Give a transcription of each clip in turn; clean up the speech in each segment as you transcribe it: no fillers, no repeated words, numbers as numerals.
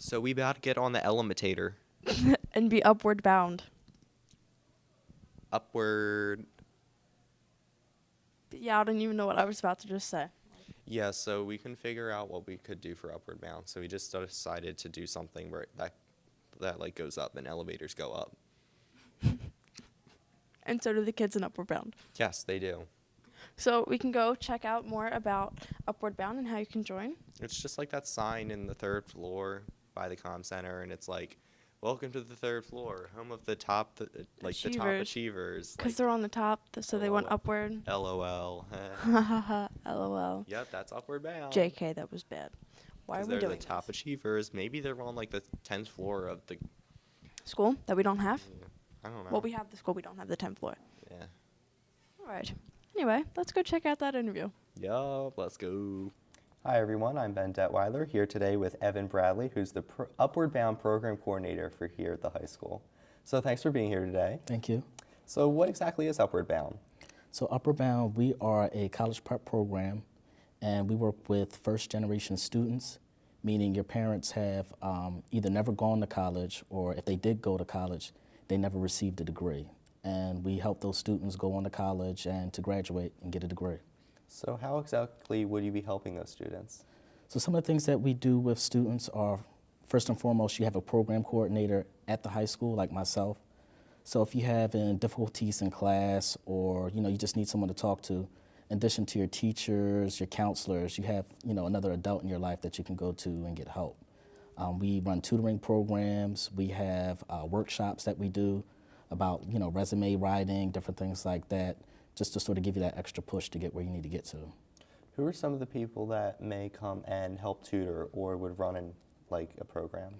So we about to get on the elementator. And be upward bound. UpWard. Yeah, I don't even know what I was about to just say. Yeah, so we can figure out what we could do for upward bound. So we just decided to do something where that like goes up and elevators go up. And so do the kids in Upward Bound. Yes, they do. So we can go check out more about Upward Bound and how you can join. It's just like that sign in the third floor by the comm center, and it's like, "Welcome to the third floor, home of the top, the top achievers." Because they're on the top, so they want upward. LOL. LOL. Yep, that's upward bound. JK, that was bad. Why are we they're doing the top this? achievers. Maybe they're on like the 10th floor of the School that we don't have? I don't know. Well, we have the school, we don't have the 10th floor. Yeah. All right. Anyway, let's go check out that interview. Yup, let's go. Hi everyone, I'm Ben Detweiler here today with Evan Bradley, who's the Upward Bound Program Coordinator for here at the high school. So thanks for being here today. Thank you. So what exactly is Upward Bound? So Upward Bound, we are a college prep program, and we work with first generation students, meaning your parents have either never gone to college, or if they did go to college, they never received a degree. And we help those students go on to college and to graduate and get a degree. So how exactly would you be helping those students? So some of the things that we do with students are, first and foremost, you have a program coordinator at the high school, like myself. So if you have difficulties in class, or you just need someone to talk to, in addition to your teachers, your counselors, you have another adult in your life that you can go to and get help. We run tutoring programs. We have workshops that we do about resume writing, different things like that, just to sort of give you that extra push to get where you need to get to. Who are some of the people that may come and help tutor or would run in a program?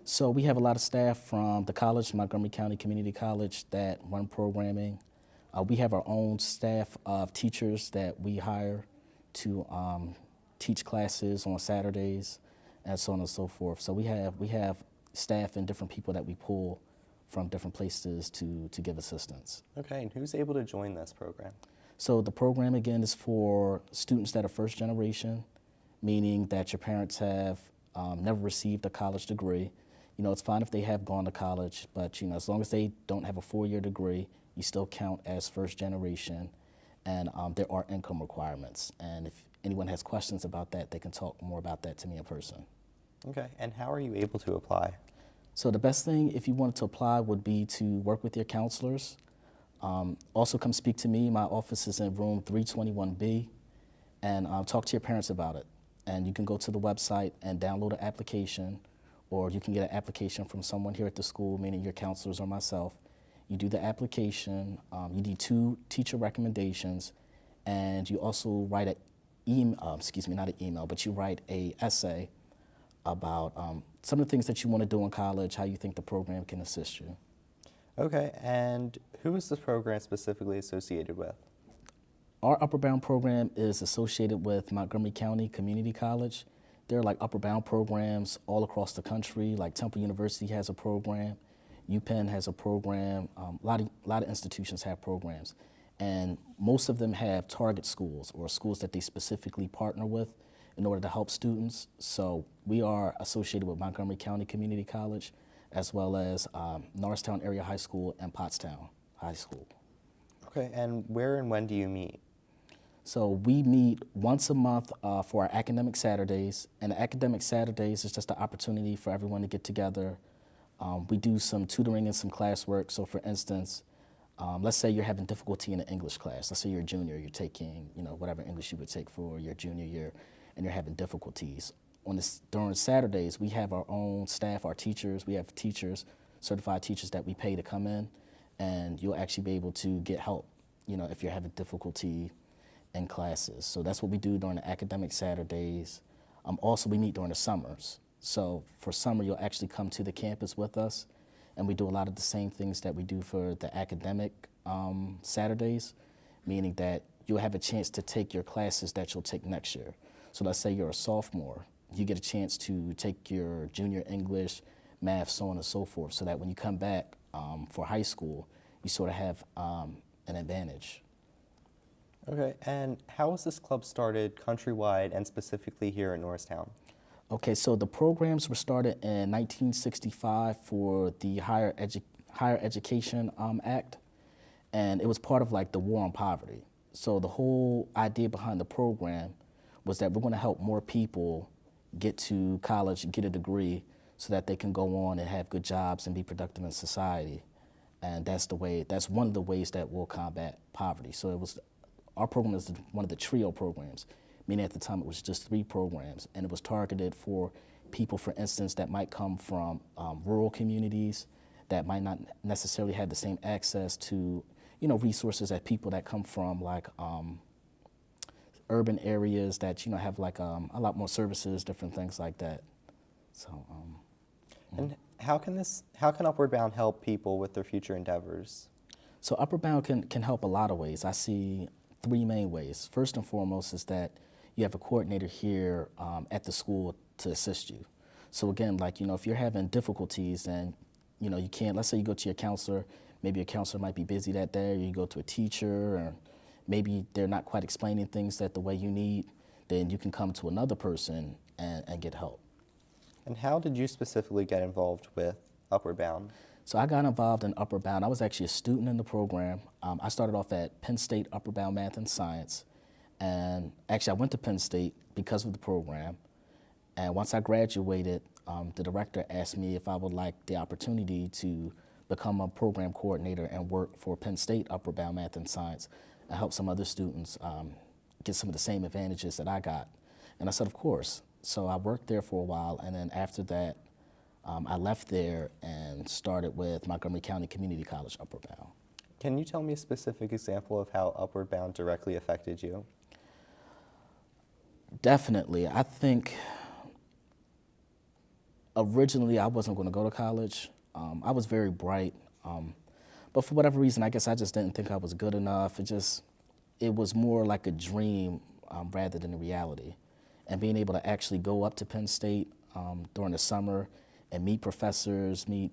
So we have a lot of staff from the college, Montgomery County Community College, that run programming. We have our own staff of teachers that we hire to teach classes on Saturdays, and so on and so forth. So we have staff and different people that we pull from different places to give assistance. Okay, and who's able to join this program? So the program, again, is for students that are first generation, meaning that your parents have never received a college degree. It's fine if they have gone to college, but as long as they don't have a 4-year degree, you still count as first generation, and there are income requirements. And if anyone has questions about that, they can talk more about that to me in person. Okay, and how are you able to apply? So the best thing, if you wanted to apply, would be to work with your counselors. Also come speak to me. My office is in room 321B, and talk to your parents about it. And you can go to the website and download an application, or you can get an application from someone here at the school, meaning your counselors or myself. You do the application, you need 2 teacher recommendations, and you also write you write a essay about some of the things that you want to do in college, how you think the program can assist you. Okay, and who is this program specifically associated with? Our Upward Bound program is associated with Montgomery County Community College. There are Upward Bound programs all across the country, like Temple University has a program, UPenn has a program, a lot of institutions have programs. And most of them have target schools, or schools that they specifically partner with in order to help students. So we are associated with Montgomery County Community College, as well as Norristown Area High School and Pottstown High School. Okay, and where and when do you meet? So we meet once a month for our Academic Saturdays, and the Academic Saturdays is just an opportunity for everyone to get together. We do some tutoring and some classwork. So for instance, let's say you're having difficulty in an English class. Let's say you're a junior, you're taking whatever English you would take for your junior year, and you're having difficulties. During Saturdays, we have our own staff, our teachers. We have teachers, certified teachers that we pay to come in, and you'll actually be able to get help, if you're having difficulty in classes. So that's what we do during the Academic Saturdays. Also, we meet during the summers. So for summer, you'll actually come to the campus with us, and we do a lot of the same things that we do for the academic Saturdays, meaning that you'll have a chance to take your classes that you'll take next year. So let's say you're a sophomore, you get a chance to take your junior English, math, so on and so forth, so that when you come back for high school, you sort of have an advantage. Okay, and how was this club started countrywide and specifically here in Norristown? Okay, so the programs were started in 1965 for the Higher Education Act, and it was part of like the war on poverty. So the whole idea behind the program was that we're going to help more people get to college, get a degree, so that they can go on and have good jobs and be productive in society. And that's one of the ways that we'll combat poverty. So our program is one of the trio programs, meaning at the time it was just 3 programs, and it was targeted for people, for instance, that might come from rural communities that might not necessarily have the same access to, resources as people that come from like urban areas that, have like a lot more services, different things like that. So. And how can Upward Bound help people with their future endeavors? So Upward Bound can help a lot of ways. I see 3 main ways. First and foremost is that you have a coordinator here at the school to assist you. So again, like, if you're having difficulties and, you can't, let's say you go to your counselor, maybe your counselor might be busy that day, or you go to a teacher, or maybe they're not quite explaining things the way you need, then you can come to another person and get help. And how did you specifically get involved with Upward Bound? So I got involved in Upward Bound. I was actually a student in the program. I started off at Penn State Upward Bound Math and Science. And actually, I went to Penn State because of the program. And once I graduated, the director asked me if I would like the opportunity to become a program coordinator and work for Penn State Upward Bound Math and Science and help some other students get some of the same advantages that I got. And I said, of course. So I worked there for a while, and then after that, I left there and started with Montgomery County Community College Upward Bound. Can you tell me a specific example of how Upward Bound directly affected you? Definitely. I think originally I wasn't going to go to college. I was very bright, but for whatever reason, I guess I just didn't think I was good enough. It was more like a dream rather than a reality. And being able to actually go up to Penn State during the summer and meet professors, meet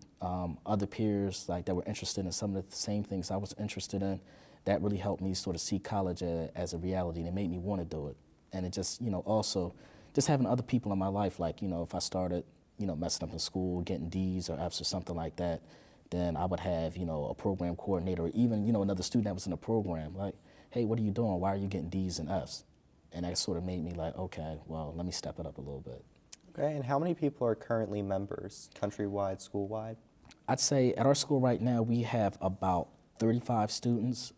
other peers like that were interested in some of the same things I was interested in, that really helped me sort of see college as a reality, and it made me want to do it. And it just, also just having other people in my life, like, if I started, messing up in school, getting D's or F's or something like that, then I would have, a program coordinator or even, another student that was in the program, like, hey, what are you doing? Why are you getting D's and F's? And that sort of made me like, okay, well, let me step it up a little bit. Okay, and how many people are currently members, countrywide, school-wide? I'd say at our school right now, we have about 35 students.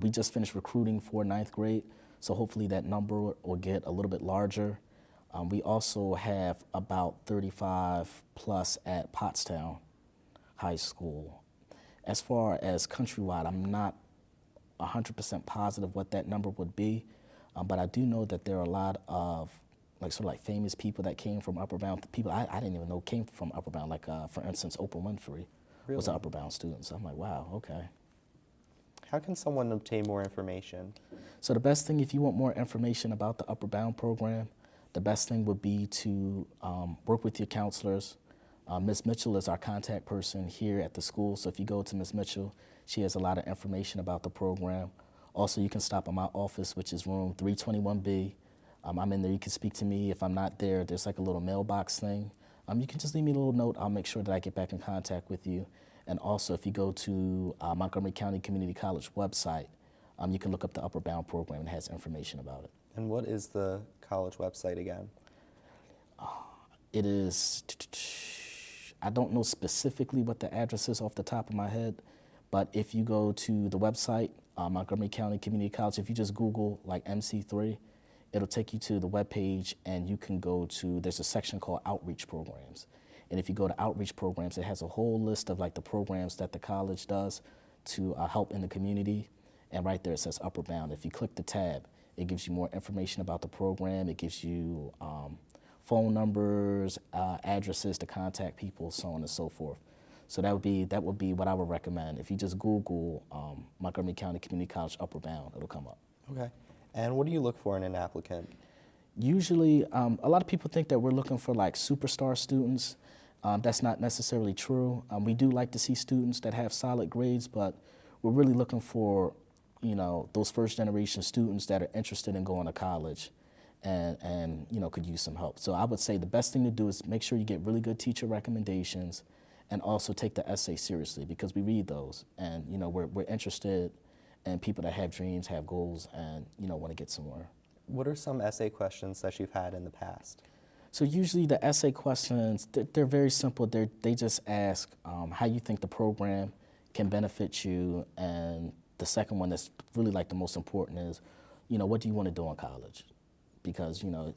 We just finished recruiting for 9th grade, so hopefully that number will get a little bit larger. We also have about 35 plus at Pottstown High School. As far as countrywide, I'm not 100% positive what that number would be. But I do know that there are a lot of famous people that came from Upward Bound, people I didn't even know came from Upward Bound, like for instance, Oprah Winfrey was an Upward Bound student. So I'm like, wow, okay. How can someone obtain more information? So the best thing, if you want more information about the Upward Bound program, the best thing would be to work with your counselors. Ms. Mitchell is our contact person here at the school, so if you go to Ms. Mitchell, she has a lot of information about the program. Also, you can stop at my office, which is room 321B. I'm in there. You can speak to me. If I'm not there, there's like a little mailbox thing. You can just leave me a little note. I'll make sure that I get back in contact with you. And also, if you go to Montgomery County Community College website, you can look up the Upward Bound program. It has information about it. And what is the college website again? It is, I don't know specifically what the address is off the top of my head, but if you go to the website, Montgomery County Community College, if you just Google like MC3, it'll take you to the webpage, and you can go to, there's a section called Outreach Programs. And if you go to Outreach Programs, it has a whole list of like the programs that the college does to help in the community. And right there it says Upward Bound. If you click the tab, it gives you more information about the program. It gives you phone numbers, addresses to contact people, so on and so forth. So that would be what I would recommend. If you just Google Montgomery County Community College Upward Bound, it'll come up. Okay. And what do you look for in an applicant? Usually, a lot of people think that we're looking for like superstar students. That's not necessarily true. We do like to see students that have solid grades, but we're really looking for, those first generation students that are interested in going to college. and could use some help. So I would say the best thing to do is make sure you get really good teacher recommendations, and also take the essay seriously, because we read those, and we're interested in people that have dreams, have goals, and want to get somewhere. What are some essay questions that you've had in the past? So usually the essay questions, they're very simple. They just ask how you think the program can benefit you, and the second one that's really like the most important is, what do you want to do in college? Because and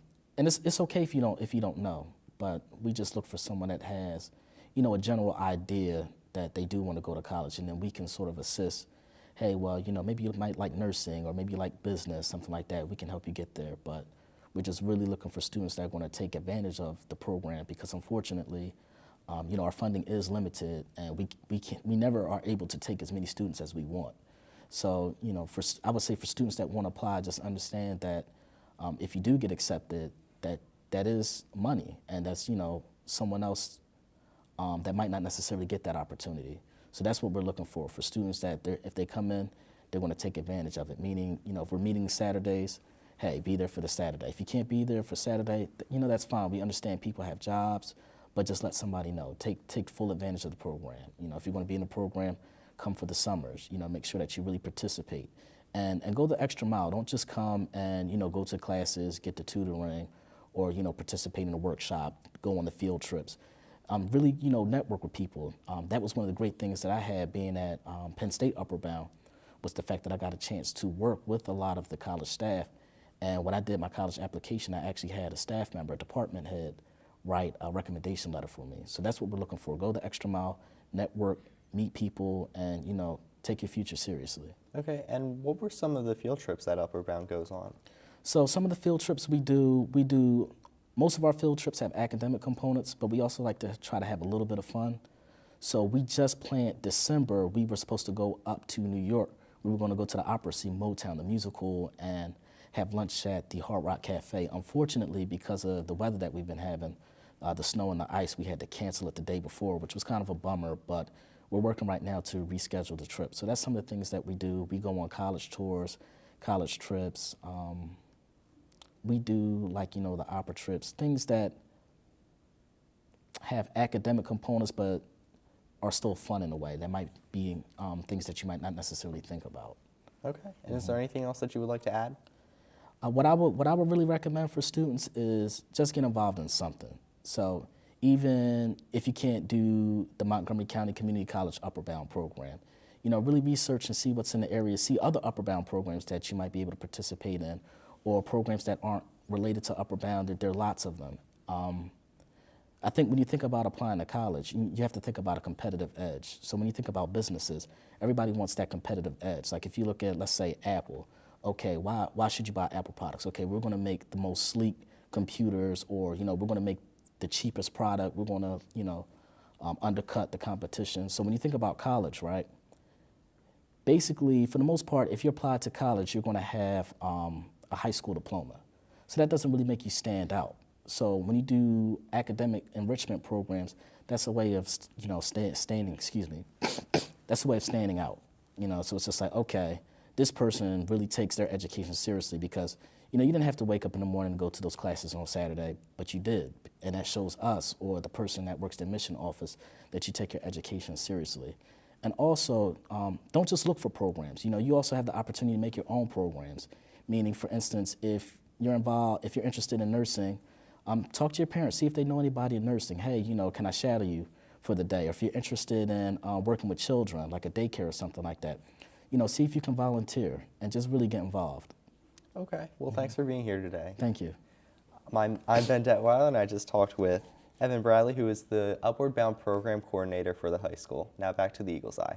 it's okay if you don't know, but we just look for someone that has a general idea that they do want to go to college, and then we can sort of assist. Hey, well, maybe you might like nursing, or maybe you like business, something like that. We can help you get there, but we're just really looking for students that are going to take advantage of the program, because unfortunately, our funding is limited, and we never are able to take as many students as we want. So, I would say for students that want to apply, just understand that if you do get accepted, that is money, and that's someone else that might not necessarily get that opportunity. So that's what we're looking for students that if they come in, they're going to take advantage of it. Meaning, if we're meeting Saturdays, hey, be there for the Saturday. If you can't be there for Saturday, that's fine. We understand people have jobs, but just let somebody know. Take full advantage of the program. If you're going to be in the program, come for the summers. Make sure that you really participate, and go the extra mile. Don't just come and go to classes, get the tutoring, or participate in a workshop, go on the field trips. Really, network with people. That was one of the great things that I had being at Penn State Upward Bound, was the fact that I got a chance to work with a lot of the college staff. And when I did my college application, I actually had a staff member, a department head, write a recommendation letter for me. So that's what we're looking for. Go the extra mile, network, meet people, and take your future seriously. Okay, and what were some of the field trips that Upward Bound goes on? So some of the field trips we do, most of our field trips have academic components, but we also like to try to have a little bit of fun. So we just planned December, we were supposed to go up to New York. We were going to go to the opera, see Motown, the musical, and have lunch at the Hard Rock Cafe. Unfortunately, because of the weather that we've been having, the snow and the ice, we had to cancel it the day before, which was kind of a bummer, but we're working right now to reschedule the trip. So that's some of the things that we do. We go on college tours, college trips. We do the opera trips, things that have academic components but are still fun in a way. That might be things that you might not necessarily think about. Okay, and is there anything else that you would like to add? What I would really recommend for students is just get involved in something. So even if you can't do the Montgomery County Community College Upward Bound program, really research and see what's in the area, see other Upward Bound programs that you might be able to participate in, or programs that aren't related to Upward Bound. There are lots of them. I think when you think about applying to college, you have to think about a competitive edge. So when you think about businesses, everybody wants that competitive edge. Like if you look at, let's say, Apple, okay, why should you buy Apple products? Okay, we're going to make the most sleek computers, or we're going to make the cheapest product. We're going to undercut the competition. So when you think about college, right? Basically, for the most part, if you apply to college, you're going to have a high school diploma. So that doesn't really make you stand out. So when you do academic enrichment programs, that's a way of standing. Excuse me. That's a way of standing out. So it's just like, okay, this person really takes their education seriously, because you didn't have to wake up in the morning and go to those classes on Saturday, but you did, and that shows us, or the person that works the admission office, that you take your education seriously. And also, don't just look for programs. You also have the opportunity to make your own programs. Meaning, for instance, if you're interested in nursing, talk to your parents, see if they know anybody in nursing. Hey, can I shadow you for the day? Or if you're interested in working with children, like a daycare or something like that, see if you can volunteer and just really get involved. Okay, well, thanks for being here today. Thank you. I'm Ben Detweiler, and I just talked with Evan Bradley, who is the Upward Bound Program Coordinator for the high school. Now back to the Eagle's Eye.